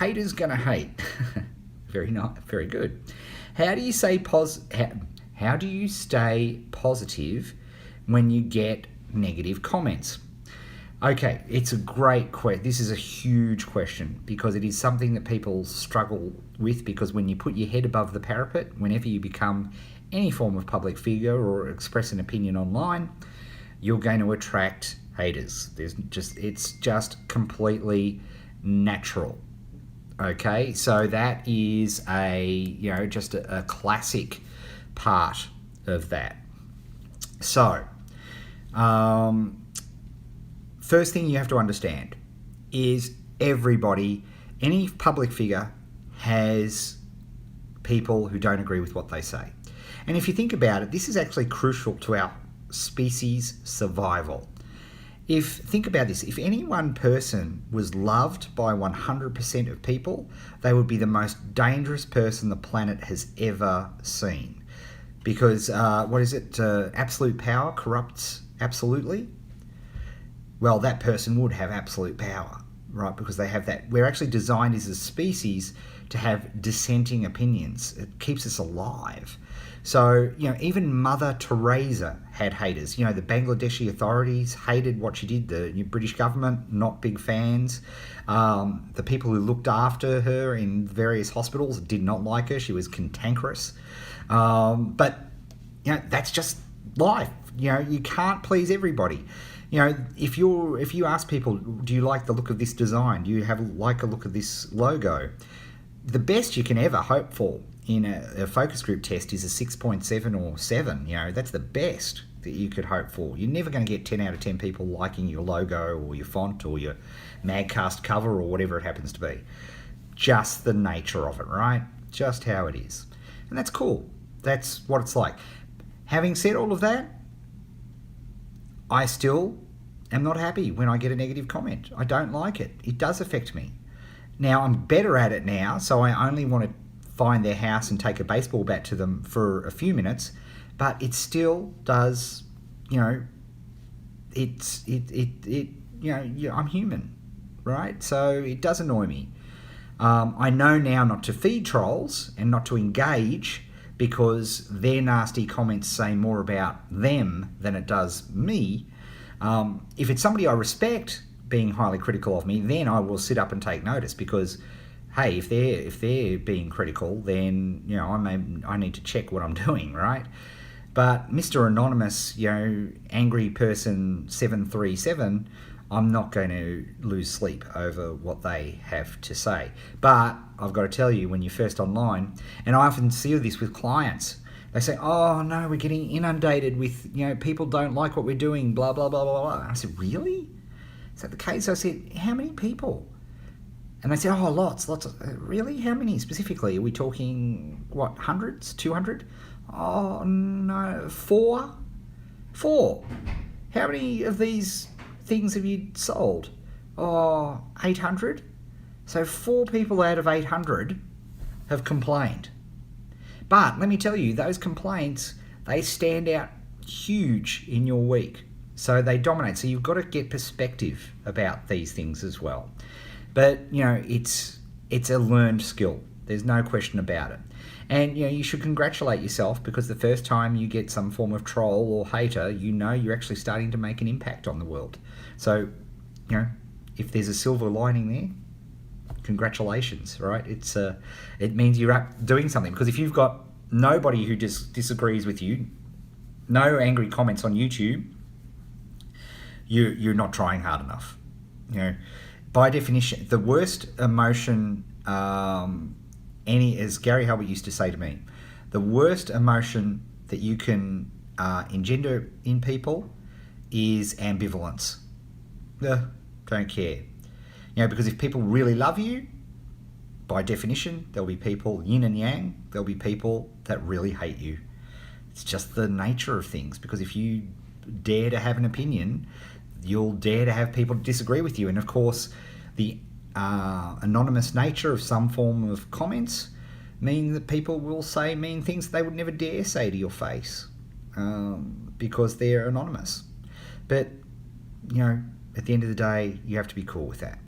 haters gonna hate. Very good. How do you how do you stay positive when you get negative comments? Okay, it's a great question. This is a huge question because it is something that people struggle with, because when you put your head above the parapet, whenever you become any form of public figure or express an opinion online, you're going to attract haters. It's just completely natural. Okay, so that is just a classic part of that. So, first thing you have to understand is any public figure has people who don't agree with what they say. And if you think about it, this is actually crucial to our species survival. Think about this, if any one person was loved by 100% of people, they would be the most dangerous person the planet has ever seen. Because, absolute power corrupts absolutely? Well, that person would have absolute power, right? Because they have that. We're actually designed as a species to have dissenting opinions. It keeps us alive. So, even Mother Teresa had haters. The Bangladeshi authorities hated what she did. The British government, not big fans. The people who looked after her in various hospitals did not like her. She was cantankerous. But, that's just life. You can't please everybody. If you ask people, do you like the look of this design? Do you like a look of this logo? The best you can ever hope for in a focus group test is a 6.7 or 7. That's the best that you could hope for. You're never going to get 10 out of 10 people liking your logo or your font or your Magcast cover or whatever it happens to be. Just the nature of it, right? Just how it is. And that's cool. That's what it's like. Having said all of that, I still am not happy when I get a negative comment. I don't like it. It does affect me. Now, I'm better at it now, so I only want to find their house and take a baseball bat to them for a few minutes, but it still does, I'm human, right? So it does annoy me. I know now not to feed trolls and not to engage, because their nasty comments say more about them than it does me. If it's somebody I respect being highly critical of me, then I will sit up and take notice, because, hey, if they're being critical, then I need to check what I'm doing, right? But Mr. Anonymous, angry person 737, I'm not going to lose sleep over what they have to say. But I've got to tell you, when you're first online, and I often see this with clients, they say, oh no, we're getting inundated with, people don't like what we're doing, blah, blah, blah, blah, blah. I said, really? Is that the case? I said, how many people? And they said, oh, lots. Really? How many specifically? Are we talking, hundreds, 200? Oh, no, 4? 4. How many of these things have you sold? Oh, 800? So 4 people out of 800 have complained. But let me tell you, those complaints, they stand out huge in your week. So they dominate. So you've got to get perspective about these things as well. But, it's a learned skill. There's no question about it. And, you should congratulate yourself, because the first time you get some form of troll or hater, you're actually starting to make an impact on the world. So, if there's a silver lining there, congratulations, right? It means you're up doing something. Because if you've got nobody who disagrees with you, no angry comments on YouTube, you're not trying hard enough. By definition, the worst emotion, as Gary Halbert used to say to me, the worst emotion that you can engender in people is ambivalence. Don't care. Because if people really love you, by definition, there'll be people yin and yang. There'll be people that really hate you. It's just the nature of things. Because if you dare to have an opinion, you'll dare to have people disagree with you. And of course, the anonymous nature of some form of comments mean that people will say mean things they would never dare say to your face, because they're anonymous. But, at the end of the day, you have to be cool with that.